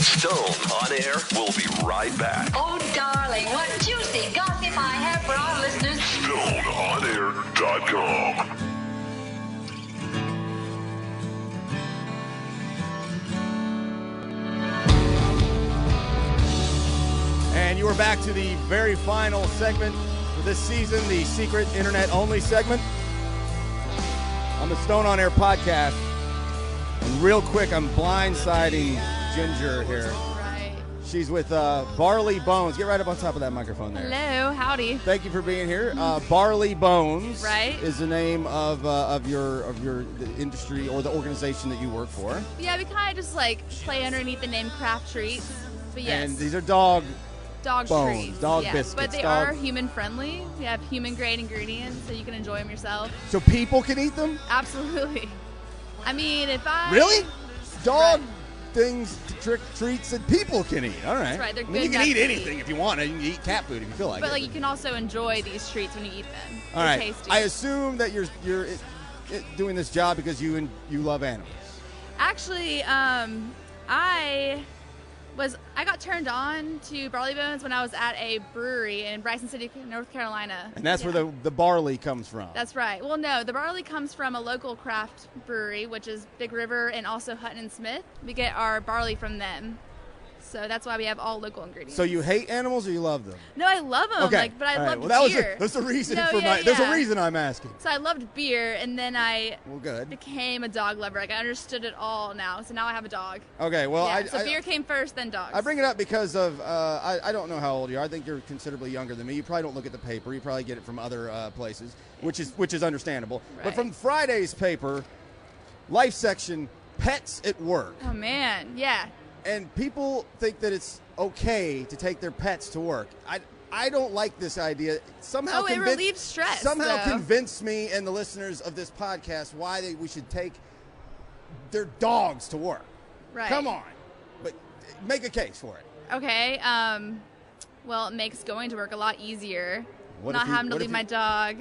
Stone on Air will be right back. Oh, darling, what juicy gossip I have for our listeners. StoneOnAir.com. And you are back to the very final segment for this season, the secret internet-only segment on the Stone on Air podcast. And real quick, I'm blindsiding Ginger here. Right. She's with Barley Bones. Get right up on top of that microphone there. Hello, howdy. Thank you for being here. Barley Bones Right. is the name of the industry or the organization that you work for. Yeah, we kind of just like play underneath the name Craft Treats. But yes, And these are dog dog bones, treats. dog yes. biscuits, But they dog- are human friendly. We have human grade ingredients, so you can enjoy them yourself. So people can eat them? Absolutely. I mean, if I Really? Dog Right. things, treats that people can eat. All right. That's right, they're I mean, you good can eat nuts to anything eat. if you want. You can eat cat food if you feel like But it. like, you can also enjoy these treats when you eat them. All They're right. tasty. I assume that you're doing this job because you love animals. Actually, I got turned on to Barley Bones when I was at a brewery in Bryson City, North Carolina. And that's Yeah. where the barley comes from. That's right. Well, no, the barley comes from a local craft brewery, which is Big River and also Hutton and Smith. We get our barley from them. So that's why we have all local ingredients. So you hate animals or you love them? No, I love them. Okay. But I All right. loved Well, that beer. that's the reason No, for yeah, There's a yeah. reason I'm asking. So I loved beer, and then I Well, good. became a dog lover. Like, I understood it all now. So now I have a dog. Okay. Well, Yeah, so beer came first, then dogs. I bring it up because of I don't know how old you are. I think you're considerably younger than me. You probably don't look at the paper. You probably get it from other places, which is understandable. But Right. from Friday's paper, life section, pets at work, Oh, man. Yeah. and people think that it's okay to take their pets to work. I don't like this idea. Somehow Oh, it relieves stress, Somehow though. convince me and the listeners of this podcast why we should take their dogs to work. Right. Come on, but make a case for it. Okay. Well, it makes going to work a lot easier. What Not if you- having to what if leave you- my dog.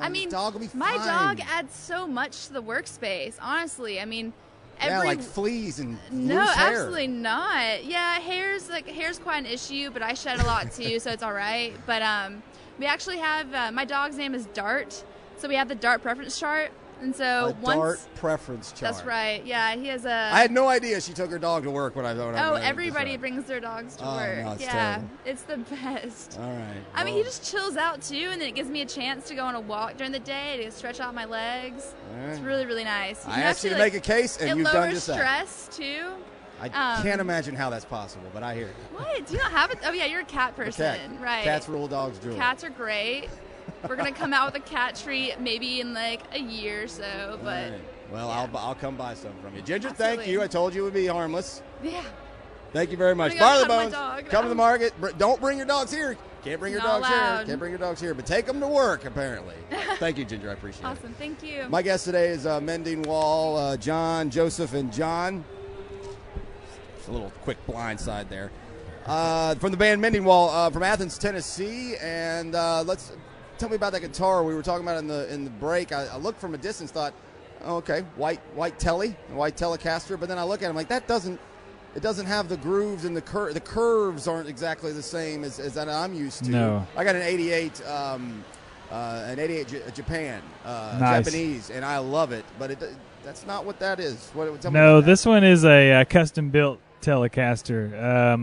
I your mean, dog will be my fine. dog adds so much to the workspace. Honestly, I mean, Yeah, every like fleas and no, loose hair. absolutely not. Yeah, hair's quite an issue, but I shed a lot too, so it's all right. But we actually have my dog's name is Dart, so we have the Dart preference chart, and so A once Dart preference chart. that's right. Yeah, he has a. I had no idea she took her dog to work when I thought. Oh, everybody brings their dogs to Oh, work. no, it's yeah, terrible. it's the best. All right. I mean, he just chills out too, and then it gives me a chance to go on a walk during the day to stretch out my legs. All right. It's really, really nice. I asked you to make a case, and it you've done lowers just that. stress too. I can't imagine how that's possible, but I hear you. What? Do you not have it? Oh yeah, you're a cat person, Cat. right? Cats rule, dogs drool. Cats are great. We're gonna come out with a cat treat maybe in like a year or so, but All right. Well, yeah. I'll come buy some from you. Ginger, thank Absolutely. you. I told you it would be harmless. yeah. Thank you very much. I'm gonna Barley go Bones, hug my dog come to the now. market. Don't bring your dogs here. Can't bring your Not dogs here. allowed. Can't bring your dogs here, but take them to work, apparently. Thank you, Ginger. I appreciate it. Awesome, thank you. My guest today is Mendingwall, John, Joseph, and John. Just a little quick blindside there. From the band Mendingwall from Athens, Tennessee. And let's tell me about that guitar we were talking about in the break. I looked from a distance, thought, oh, okay, white Telecaster. But then I look at it, I'm like, it doesn't have the grooves and the curves aren't exactly the same as that I'm used to. No. I got an 88 Japan, Nice. Japanese, and I love it. But that's not what that is. Tell me No, about that. this one is a custom-built Telecaster.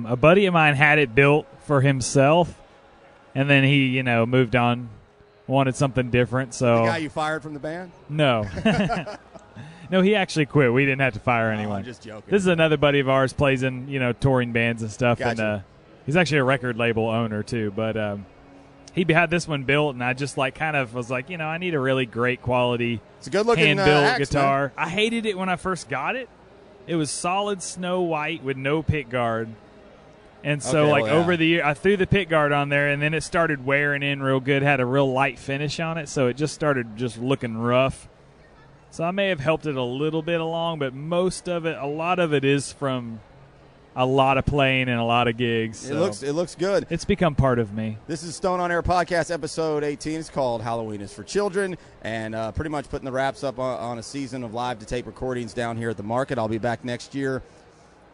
A buddy of mine had it built for himself, and then he, moved on, wanted something different. So The guy you fired from the band? no, no, he actually quit. We didn't have to fire anyone. I'm just joking. This is another buddy of ours, plays in touring bands and stuff, Gotcha. and he's actually a record label owner too. But he had this one built, and I just was like, I need a really great quality It's a good-looking hand-built axe, guitar. I hated it when I first got it. It was solid snow white with no pick guard. And so, Okay, well, yeah. over the year, I threw the pick guard on there, and then it started wearing in real good, had a real light finish on it, so it just started just looking rough. So I may have helped it a little bit along, but a lot of it is from a lot of playing and a lot of gigs. So It looks good. it's become part of me. This is Stone on Air Podcast, episode 18. It's called Halloween is for Children, and pretty much putting the wraps up on a season of live-to-tape recordings down here at the market. I'll be back next year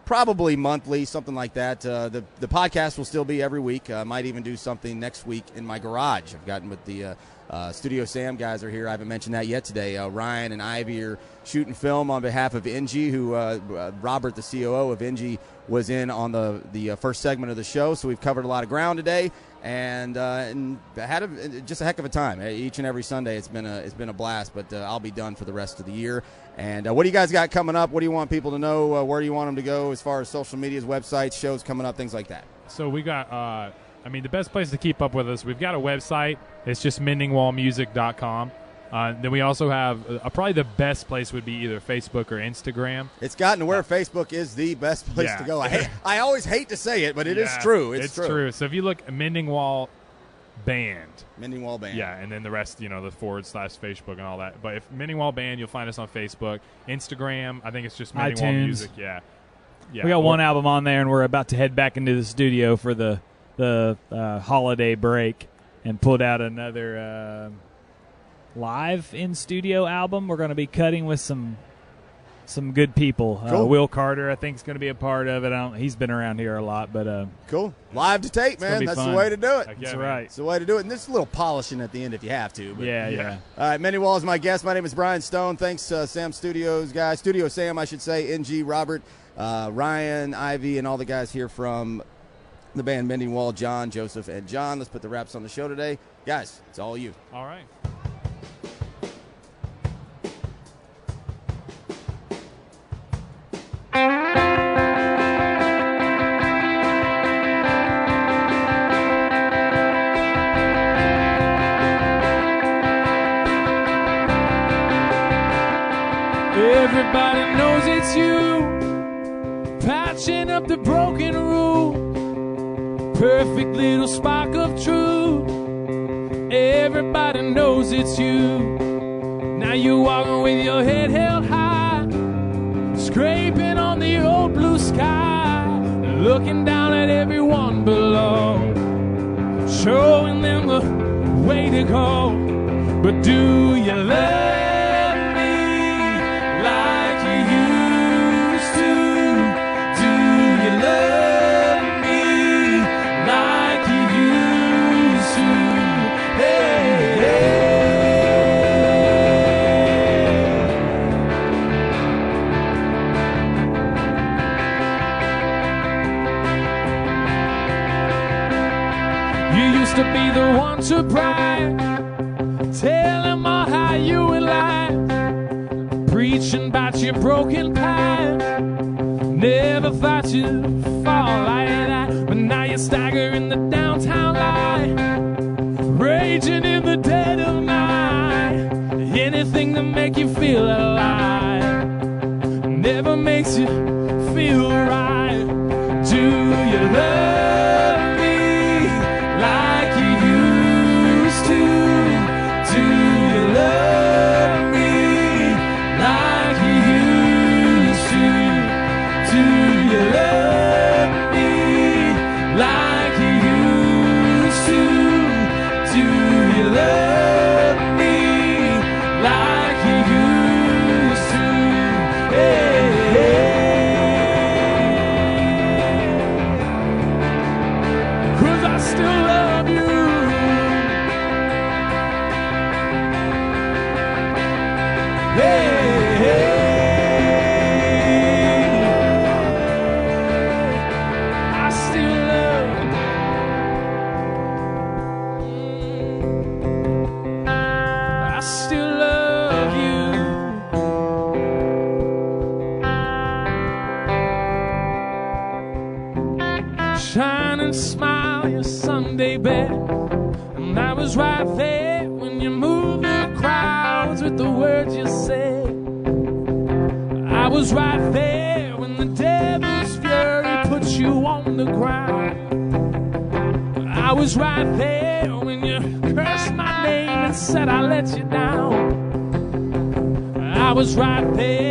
probably monthly, something like that. The podcast will still be every week. I might even do something next week in my garage. I've gotten with the Studio Sam guys are here. I haven't mentioned that yet today. Ryan and Ivy are shooting film on behalf of injii, who Robert, the COO of injii, was in on the first segment of the show. So we've covered a lot of ground today, and had just a heck of a time. Each and every Sunday, it's been a blast. But I'll be done for the rest of the year. And what do you guys got coming up? What do you want people to know? Where do you want them to go as far as social medias, websites, shows coming up, things like that? So we got, the best place to keep up with us, we've got a website. It's just mendingwallmusic.com. Then we also have probably the best place would be either Facebook or Instagram. It's gotten to where Facebook is the best place to go. I always hate to say it, but it is true. It's true. So if you look Mendingwall Band. Mendingwall Band. Yeah, and then the rest, the / Facebook and all that. But if Mendingwall Band, you'll find us on Facebook. Instagram, I think it's just Mendingwall iTunes. Music. Yeah. We got one album on there, and we're about to head back into the studio for the holiday break and put out another live in studio album. We're going to be cutting with some good people. Cool. Will Carter, I think, is going to be a part of it. He's been around here a lot, but cool. Live to tape, man. That's fun. the way to do it. That's right. It's the way to do it. And there's a little polishing at the end if you have to. But Yeah. All right, Mendingwall is my guest. My name is Bryan Stone. Thanks, Sam Studios guys. Studio Sam, I should say. injii, Robert, Ryan, Ivy, and all the guys here from the band Mendingwall, John, Joseph, and John. Let's put the wraps on the show today. Guys, it's all you. All right. Everybody knows it's you, patching up the broken roof, perfect little spark of truth. Everybody knows it's you. Now you're walking with your head held high, scraping on the old blue sky, looking down at everyone below, showing them the way to go. But do you love to be the one to brag, tell them all how you would lie, preaching about your broken past. Never thought you'd fall like that, but now you stagger in the downtown light, raging in the dead of night. Anything to make you feel alive never makes you feel right. Do you love me like you used to? Do you love me like you used to? Do you love me like you used to? Do you love me like you used to? Hey, hey. 'Cause I still love you. Hey, hey. I still love you. I still love you. Shine and smile, your Sunday best. And I was right there when you moved the crowds with the words you said. I was right there when the devil's fury put you on the ground. I was right there when you cursed my name and said I let you down. I was right there.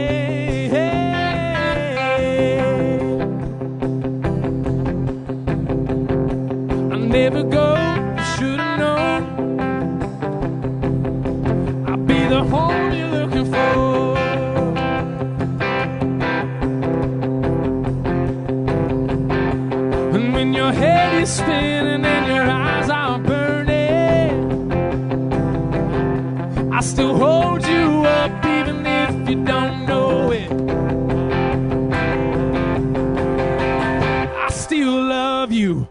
I never go, should've known. I'll be the home you're looking for. And when your head is spinning and your eyes are burning, I still hold you up even if you don't know it. I still love you.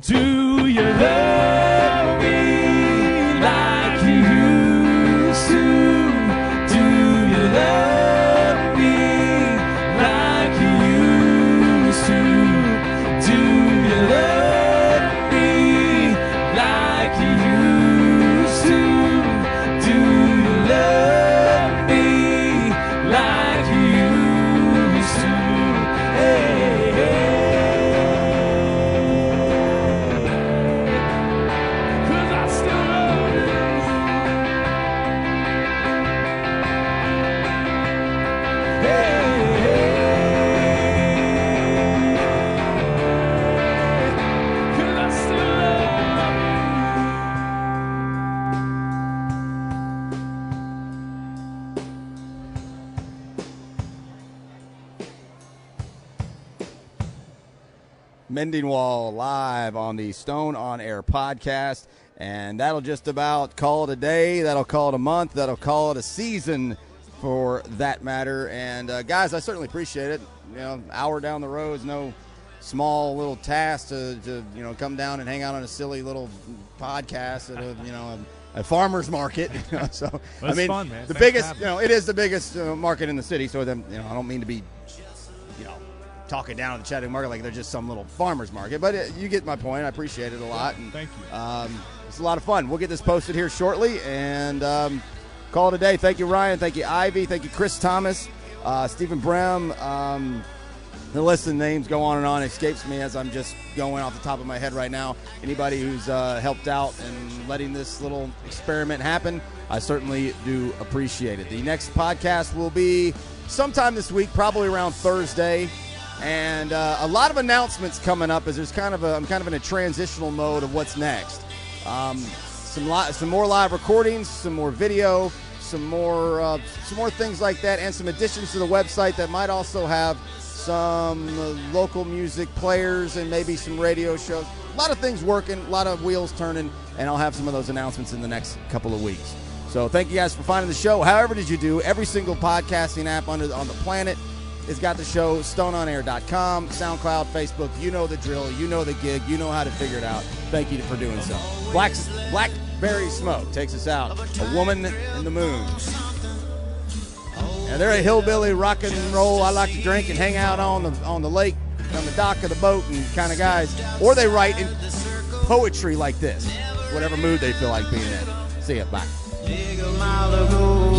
Do you love me like you used to? Do you love me like you used to? Do you love me like you used to? Do you love me like you used to? Hey, hey. 'Cause I still love you. Hey, hey. 'Cause I still love you. Mendingwall live on the Stone on Air podcast, and that'll just about call it a day. That'll call it a month. That'll call it a season, for that matter. And guys, I certainly appreciate it. You know, hour down the road is no small little task to you know, come down and hang out on a silly little podcast at a, you know, a farmer's market. You know, so Well, I mean, fun, man. the Thanks for biggest, having you know, it is the biggest market in the city. So then, you know, I don't mean to be, you know, talking down at the Chattanooga Market like they're just some little farmer's market, but you get my point. I appreciate it a lot. And, Thank you. it's a lot of fun. We'll get this posted here shortly and call it a day. Thank you, Ryan. Thank you, Ivy. Thank you, Chris Thomas, Stephen Brem. The list of names go on and on. It escapes me as I'm just going off the top of my head right now. Anybody who's helped out and letting this little experiment happen, I certainly do appreciate it. The next podcast will be sometime this week, probably around Thursday. And a lot of announcements coming up as there's I'm kind of in a transitional mode of what's next. Some more live recordings, some more video, some more things like that, and some additions to the website that might also have some local music players and maybe some radio shows. A lot of things working, a lot of wheels turning, and I'll have some of those announcements in the next couple of weeks. So thank you guys for finding the show. However did you do? Every single podcasting app on the planet has got the show. StoneOnAir.com, SoundCloud, Facebook. You know the drill. You know the gig. You know how to figure it out. Thank you for doing so. Blackberry Smoke takes us out. A Woman in the Moon. And they're a hillbilly rock and roll. I like to drink and hang out on the lake, on the dock of the boat, and kind of guys. Or they write in poetry like this, whatever mood they feel like being in. See ya. Bye. Dig a mile ago.